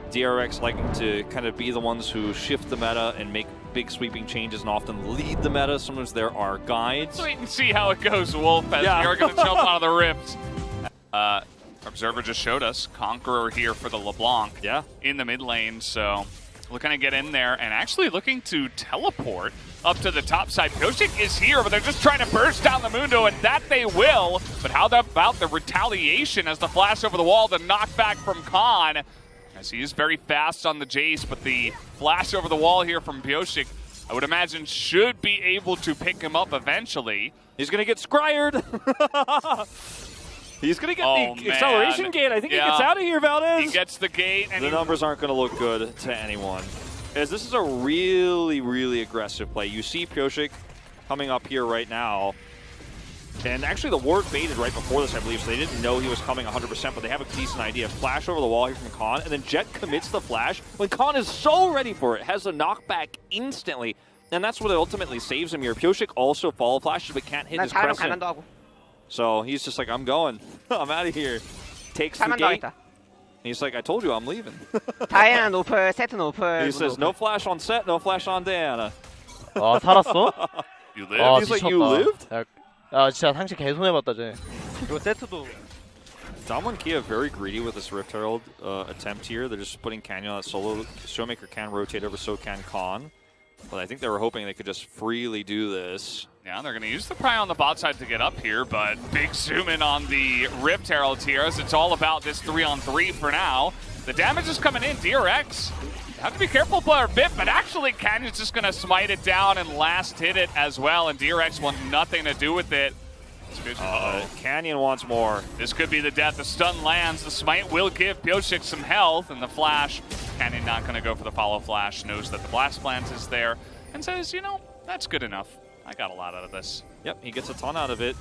DRX liking to kind of be the ones who shift the meta and make big sweeping changes and often lead the meta. Sometimes there are guides. Let's wait and see how it goes, Wolf, as we are going to jump out of the rifts. Observer just showed us Conqueror here for the LeBlanc in the mid lane, so looking to get in there and actually looking to teleport up to the top side. Pioshik is here, but they're just trying to burst down the Mundo, and that they will. But how about the retaliation as the flash over the wall, the knockback from Khan, as he is very fast on the Jace, but the flash over the wall here from Pioshik, I would imagine, should be able to pick him up eventually. He's going to get scryered. He's going to get the acceleration gate. I think he gets out of here, Valdez. He gets the gate. And the numbers aren't going to look good to anyone. As this is a really, really aggressive play. You see Pioshik coming up here right now. And actually the ward baited right before this, I believe, so they didn't know he was coming 100%, but they have a decent idea. Flash over the wall here from Khan, and then Jet commits the flash when Khan is so ready for it. Has a knockback instantly, and that's what ultimately saves him here. Pioshik also follow flashes, but can't hit his crescent. So he's just like, I'm going. I'm out of here. Takes the gate. He's like, I told you I'm leaving. He says, no flash on set, no flash on Diana. 살았어? You lived? He's like, you lived? 진짜 상식 계속 해봤다, 쟤. 이거 세트도. Damwon Kia very greedy with this Rift Herald attempt here. They're just putting Canyon on that solo. Showmaker can rotate over, so can Khan. But I think they were hoping they could just freely do this. Yeah, they're going to use the pry on the bot side to get up here, but big zoom in on the Rift Herald here as it's all about this 3-on-3 for now. The damage is coming in. DRX have to be careful for a bit, but actually Canyon's just going to smite it down and last hit it as well, and DRX wants nothing to do with it. Canyon wants more. This could be the death. The stun lands. The smite will give Pioshik some health, and the flash. Canyon not going to go for the follow flash. Knows that the blast plant is there, and says, you know, that's good enough. I got a lot out of this. Yep, he gets a ton out of it.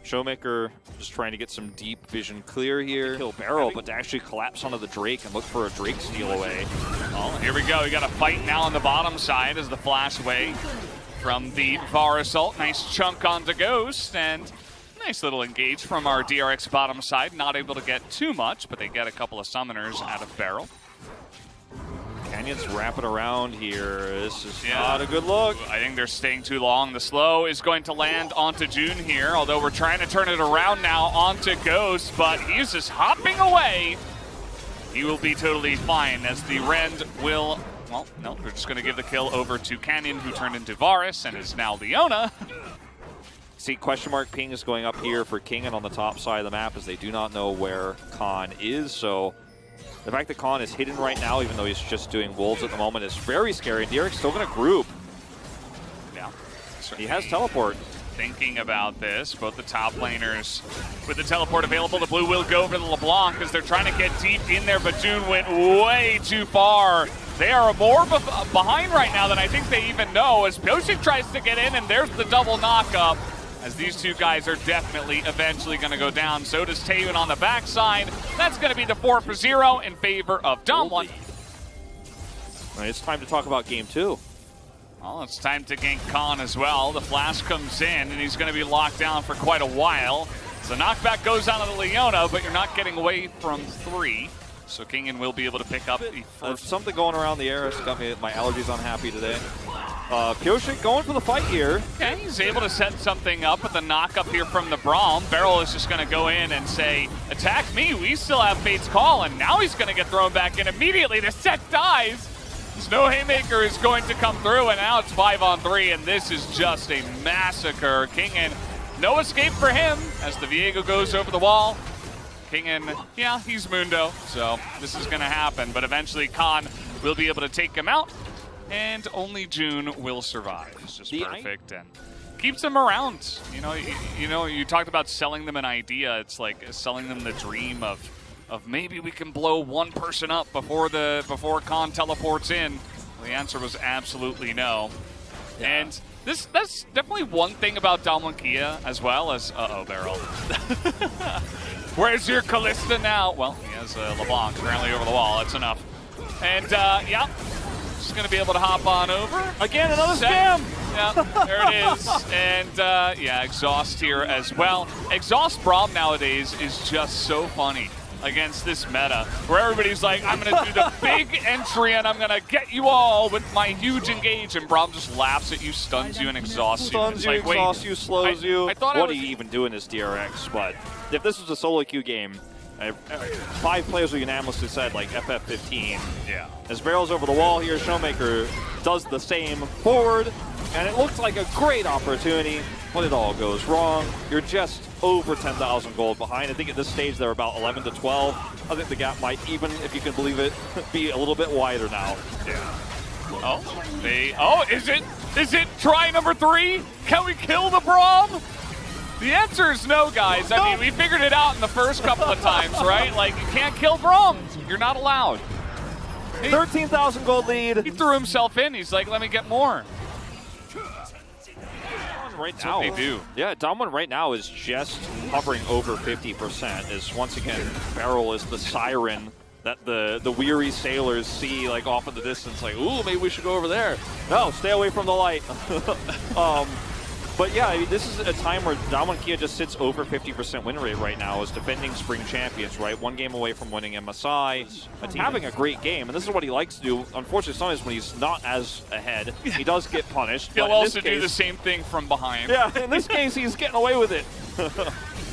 Showmaker just trying to get some deep vision clear here. Kill Barrel, but to actually collapse onto the Drake and look for a Drake steal away. Oh, here we go. We got a fight now on the bottom side as the flash away from the VAR assault. Nice chunk onto Ghost, and nice little engage from our DRX bottom side. Not able to get too much, but they get a couple of summoners out of Barrel. Canyon's wrapping around here. This is not a good look. I think they're staying too long. The slow is going to land onto June here, although we're trying to turn it around now onto Ghost, but he's just hopping away. He will be totally fine as the Rend will, well, no, they're just going to give the kill over to Canyon, who turned into Varus and is now Leona. See, question mark ping is going up here for King and on the top side of the map as they do not know where Khan is, so the fact that Khan is hidden right now, even though he's just doing wolves at the moment, is very scary. And DRX still going to group. Yeah. He has teleport. Thinking about this, both the top laners with the teleport available. The blue will go over the LeBlanc because they're trying to get deep in there, but June went way too far. They are more behind right now than I think they even know as Pioshik tries to get in, and there's the double knock-up. As these two guys are definitely eventually going to go down. So does Taeyoon on the backside. That's going to be the 4-0 in favor of Damwon. It's time to talk about game 2. Well, it's time to gank Khan as well. The flash comes in, and he's going to be locked down for quite a while. So knockback goes out of the Leona, but you're not getting away from 3. So Kingan will be able to pick up the first. Something going around the air has got me, my allergies unhappy today. Pioshik going for the fight here. Okay, he's able to set something up with the knock up here from the Braum. Barrel is just going to go in and say, attack me, we still have Fate's Call, and now he's going to get thrown back in immediately. The set dies. Snow Haymaker is going to come through, and now it's 5-on-3, and this is just a massacre. Kingan, no escape for him as the Viego goes over the wall. Kingan, yeah, he's Mundo, so this is going to happen, but eventually Khan will be able to take him out. And only June will survive. It's just perfect and keeps them around. You know, you talked about selling them an idea. It's like selling them the dream of maybe we can blow one person up before Khan teleports in. The answer was absolutely no. Yeah. And that's definitely one thing about Damwon Kia as well as Barrel. Where's your Callista now? Well, he has LeBlanc apparently over the wall. That's enough. And yeah. Just going to be able to hop on over. Again, another spam. Yeah, there it is. And yeah, Exhaust here as well. Exhaust Braum nowadays is just so funny. against this meta, where everybody's like, I'm going to do the big entry and I'm going to get you all with my huge engage, and Braum just laughs at you, stuns you, and exhausts you. Stuns you, exhausts you, slows you. What are you even doing this DRX? But if this was a solo queue game, 5 players were unanimously said, like, FF15. Yeah. As Barrel's over the wall here, Showmaker does the same forward, and it looks like a great opportunity, but it all goes wrong. You're just over 10,000 gold behind. I think at this stage they're about 11 to 12. I think the gap might even, if you can believe it, be a little bit wider now. Yeah. Is it try number 3? Can we kill the Braum? The answer is no, guys. I mean, we figured it out in the first couple of times, right? Like, you can't kill Braum. You're not allowed. 13,000 gold lead. He threw himself in. He's like, let me get more. Right That's now, what they do. Yeah, Damwon right now is just hovering over 50%. As once again, Barrel is the siren that the weary sailors see, like, off in the distance, like, ooh, maybe we should go over there. No, stay away from the light. But yeah, I mean, this is a time where Damwon Kia just sits over 50% win rate right now as defending spring champions, right? 1 game away from winning MSI. It's having a great game, and this is what he likes to do. Unfortunately, sometimes when he's not as ahead, he does get punished. He'll also do the same thing from behind. Yeah, in this case, he's getting away with it.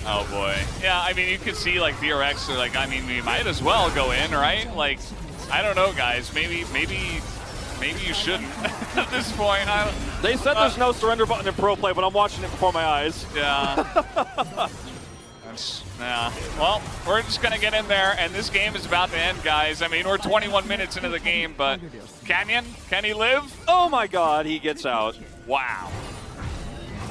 Oh boy. Yeah, I mean, you could see, like, DRX are like, I mean, we might as well go in, right? Like, I don't know, guys. Maybe you shouldn't at this point. They said there's no surrender button in pro play, but I'm watching it before my eyes. Yeah. Yeah. Well, we're just going to get in there, and this game is about to end, guys. I mean, we're 21 minutes into the game, but Canyon, can he live? Oh my god, he gets out. Wow.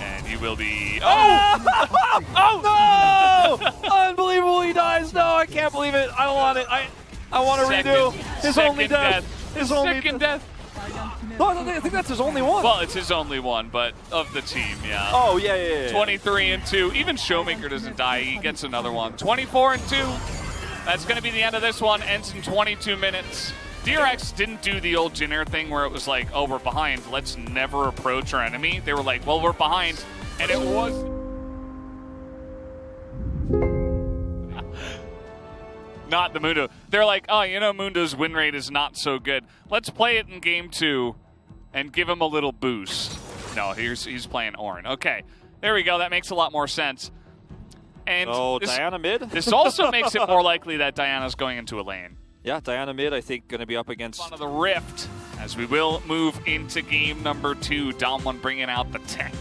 And he will be... Oh! Oh, no! Unbelievable, he dies. No, I can't believe it. I don't want it. I want to redo his only death. His only death. No, I think that's his only one. Well, it's his only one, but of the team, yeah. Oh, yeah. 23-2. Even Showmaker doesn't die. He gets another one. 24-2. That's going to be the end of this one. Ends in 22 minutes. DRX didn't do the old Jin-Air thing where it was like, oh, we're behind. Let's never approach our enemy. They were like, well, we're behind. And it was... Not the Mundo. They're like, oh, you know, Mundo's win rate is not so good. Let's play it in game 2 and give him a little boost. No, he's playing Ornn. Okay, there we go. That makes a lot more sense. And Diana mid? This also makes it more likely that Diana's going into a lane. Yeah, Diana mid, I think, going to be up against... One of the Rift, as we will move into game number 2. Damwon bringing out the tech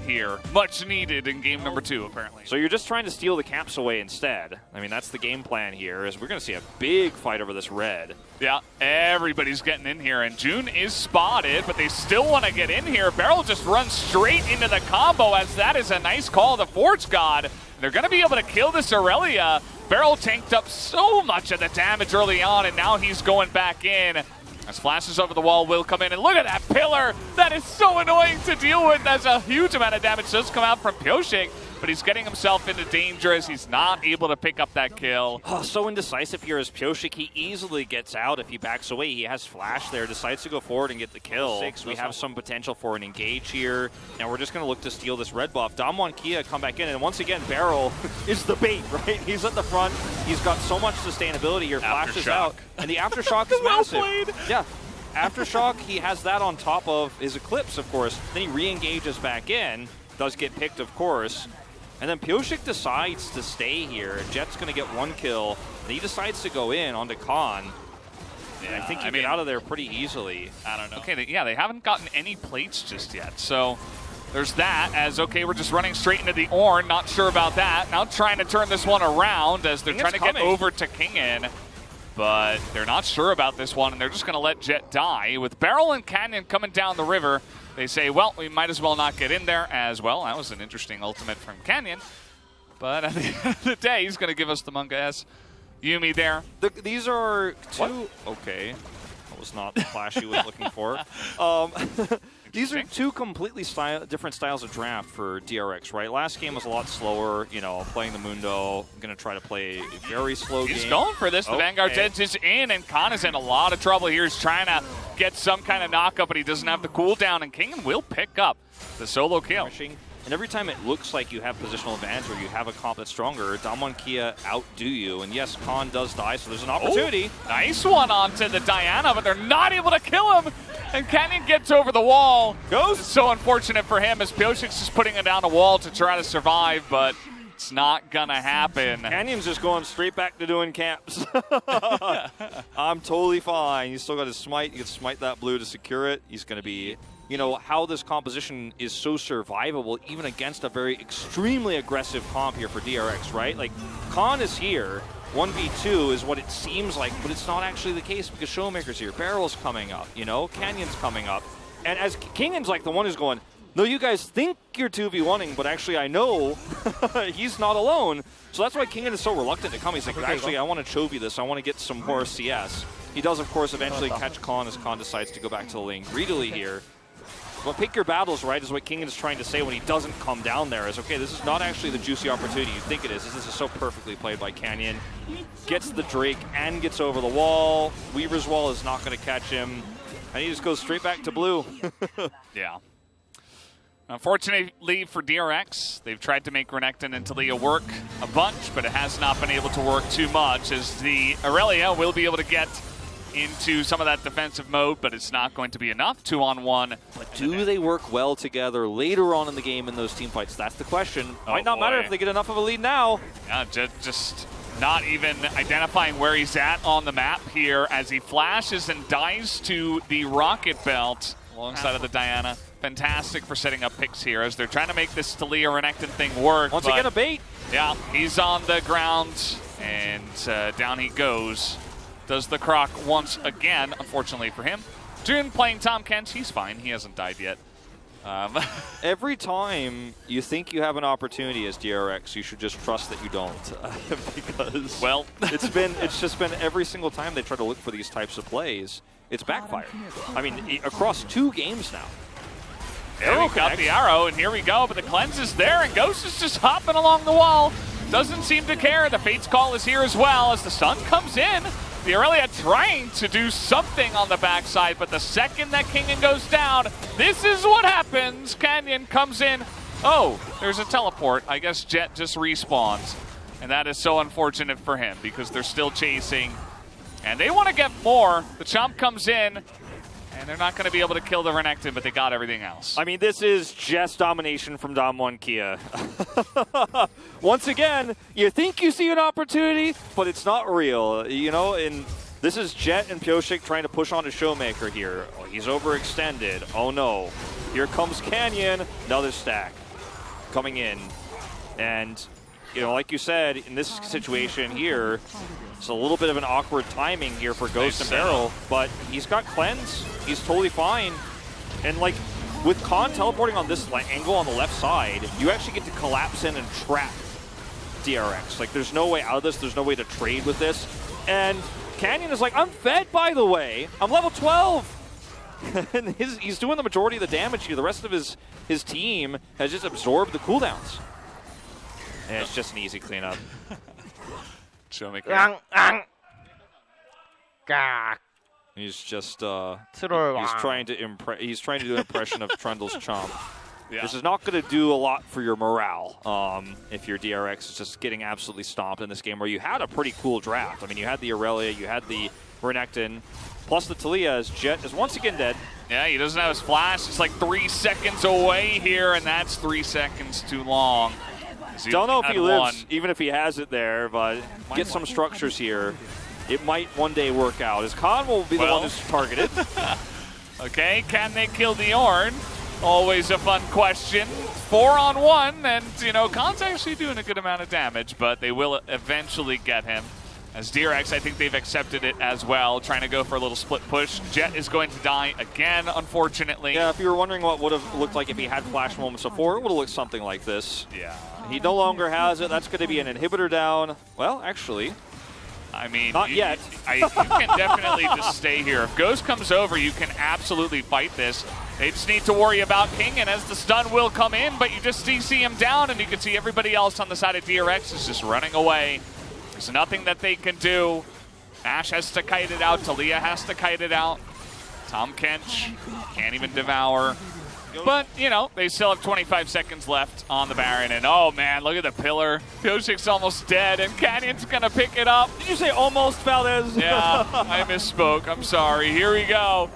here. Much needed in game number 2, apparently. So you're just trying to steal the caps away instead. I mean, that's the game plan here, is we're going to see a big fight over this red. Yeah, everybody's getting in here, and June is spotted, but they still want to get in here. Barrel just runs straight into the combo, as that is a nice call. The Forge God, they're going to be able to kill this Aurelia. Barrel tanked up so much of the damage early on, and now he's going back in. As flashes over the wall will come in, and look at that pillar! That is so annoying to deal with, as a huge amount of damage does come out from Pyoshik, but he's getting himself into danger as he's not able to pick up that kill. Oh, so indecisive here as Pyoshik. He easily gets out if he backs away. He has flash there, decides to go forward and get the kill. We have some potential for an engage here, and we're just going to look to steal this red buff. Damwon Kia come back in, and once again, Barrel is the bait, right? He's at the front. He's got so much sustainability here. Flashes out, and the Aftershock is massive. Yeah. Aftershock, he has that on top of his Eclipse, of course. Then he re-engages back in, does get picked, of course. And then Pyoshik decides to stay here. Jet's going to get 1 kill. And he decides to go in onto Khan. Yeah, I think he get out of there pretty easily. I don't know. Okay, they haven't gotten any plates just yet. So there's that as, okay, we're just running straight into the Ornn. Not sure about that. Now trying to turn this one around as they're trying to get over to Kingin. But they're not sure about this one, and they're just going to let Jet die. With Barrel and Canyon coming down the river, they say, well, we might as well not get in there as well. That was an interesting ultimate from Canyon. But at the end of the day, he's going to give us the Munga S. Yuumi there. These are two... Okay. That was not the flash he was looking for. These are two completely different styles of draft for DRX, right? Last game was a lot slower, you know, playing the Mundo. Going to try to play a very slow game. He's going for this. The Vanguard's Edge is in, and Khan is in a lot of trouble here. He's trying to get some kind of knockup, but he doesn't have the cooldown, and King will pick up the solo kill. And every time it looks like you have positional advantage or you have a comp that's stronger, Damwon Kia outdo you. And yes, Khan does die, so there's an opportunity. Oh, nice one onto the Diana, but they're not able to kill him. And Canyon gets over the wall. Goes. It's so unfortunate for him as Piotrik's just putting it down a wall to try to survive, but it's not gonna happen. Canyon's just going straight back to doing camps. I'm totally fine. He's still got his smite. He can smite that blue to secure it. He's going to be, you know, how this composition is so survivable even against a very extremely aggressive comp here for DRX, right? Like, Khan is here. 1v2 is what it seems like, but it's not actually the case because Showmaker's here. Barrel's coming up, you know? Canyon's coming up. And as Kingan's like the one who's going, no, you guys think you're 2v1ing, but actually I know he's not alone. So that's why Kingan is so reluctant to come. He's like, actually, I want to Chovy this. I want to get some more CS. He does, of course, eventually catch Khan as Khan decides to go back to the lane greedily here. But pick your battles, right, is what Kingan is trying to say when he doesn't come down there. Is, okay, this is not actually the juicy opportunity you think it is. This is so perfectly played by Canyon. Gets the Drake and gets over the wall. Weaver's wall is not going to catch him. And he just goes straight back to blue. Yeah. Unfortunately for DRX, they've tried to make Renekton and Talia work a bunch, but it has not been able to work too much as the Aurelia will be able to get into some of that defensive mode, but it's not going to be enough. 2-on-1. But do they work well together later on in the game in those team fights? That's the question. Might not matter if they get enough of a lead now. Yeah, just not even identifying where he's at on the map here as he flashes and dives to the rocket belt alongside of the Diana. Fantastic for setting up picks here as they're trying to make this Talia Renekton thing work. Once again, a bait. Yeah, he's on the ground and down he goes. Does the croc once again, unfortunately for him. June playing Tom Kench, he's fine. He hasn't died yet. Every time you think you have an opportunity as DRX, you should just trust that you don't. Because well, it's just been every single time they try to look for these types of plays, it's backfired. I mean, across 2 games now. There we got the arrow, and here we go, but the cleanse is there, and Ghost is just hopping along the wall. Doesn't seem to care. The Fate's Call is here as well as the sun comes in. The Aurelia trying to do something on the backside, but the second that Kingan goes down, this is what happens. Canyon comes in. Oh, there's a teleport. I guess Jet just respawns. And that is so unfortunate for him because they're still chasing. And they want to get more. The Chomp comes in. And they're not going to be able to kill the Renekton, but they got everything else. I mean, this is just domination from Damwon Kia. Once again, you think you see an opportunity, but it's not real. You know, and this is Jet and Piotrek trying to push on to Showmaker here. Oh, he's overextended. Oh no. Here comes Canyon. Another stack coming in. And, you know, like you said, in this situation here, it's a little bit of an awkward timing here for Ghost and Barrel, but he's got cleanse. He's totally fine. And like with Khan teleporting on this angle on the left side, you actually get to collapse in and trap DRX. Like there's no way out of this. There's no way to trade with this. And Canyon is like, I'm fed, by the way. I'm level 12. And he's doing the majority of the damage here. The rest of his team has just absorbed the cooldowns. And it's just an easy cleanup. Showmaker. He's just he's trying to do an impression of Trundle's Chomp. Yeah. This is not going to do a lot for your morale if your DRX is just getting absolutely stomped in this game where you had a pretty cool draft. I mean, you had the Aurelia, you had the Renekton, plus the Talia as Jet is once again dead. Yeah, he doesn't have his flash. It's like 3 seconds away here, and that's 3 seconds too long. Don't know if he lives, even if he has it there, but get some structures here. It might one day work out. As Khan will be the one who's targeted. Okay, can they kill the Ornn? Always a fun question. 4-on-1, and, you know, Khan's actually doing a good amount of damage, but they will eventually get him. As DRX, I think they've accepted it as well, trying to go for a little split push. Jet is going to die again, unfortunately. Yeah, if you were wondering what would have looked like if he had flash moments before, it would have looked something like this. Yeah. He no longer has it. That's going to be an inhibitor down. Well, actually, I mean, not yet. You can definitely just stay here. If Ghost comes over, you can absolutely fight this. They just need to worry about King, and as the stun will come in, but you just see him down, and you can see everybody else on the side of DRX is just running away. There's nothing that they can do. Ash has to kite it out. Talia has to kite it out. Tom Kench can't even devour. But, you know, they still have 25 seconds left on the Baron. And, oh, man, look at the pillar. Piosik's almost dead, and Canyon's going to pick it up. Did you say almost, Valdez? Yeah, I misspoke. I'm sorry. Here we go.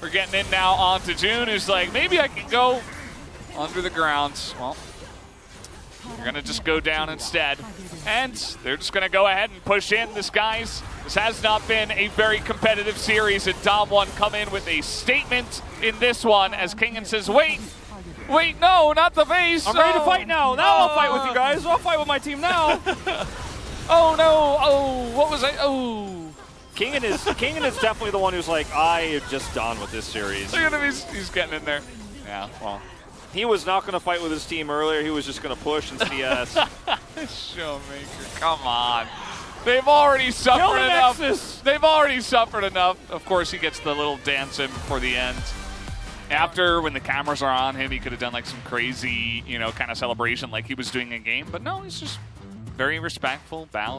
We're getting in now onto June, who's like, maybe I can go under the ground. Well, they're going to just go down instead. And they're just going to go ahead and push in. This has not been a very competitive series, and Damwon come in with a statement in this one as Kingan says, wait, no, not the base. I'm ready to fight now. Now I'll fight with you guys. I'll fight with my team now. Oh, no. Oh, what was I? Oh. Kingan is definitely the one who's like, I am just done with this series. Look at him. He's getting in there. Yeah, well. He was not going to fight with his team earlier. He was just going to push and CS. Showmaker, come on. They've already suffered enough. Nexus. They've already suffered enough. Of course, he gets the little dance in before the end. After, when the cameras are on him, he could have done like some crazy, you know, kind of celebration like he was doing in game. But no, he's just very respectful, bows.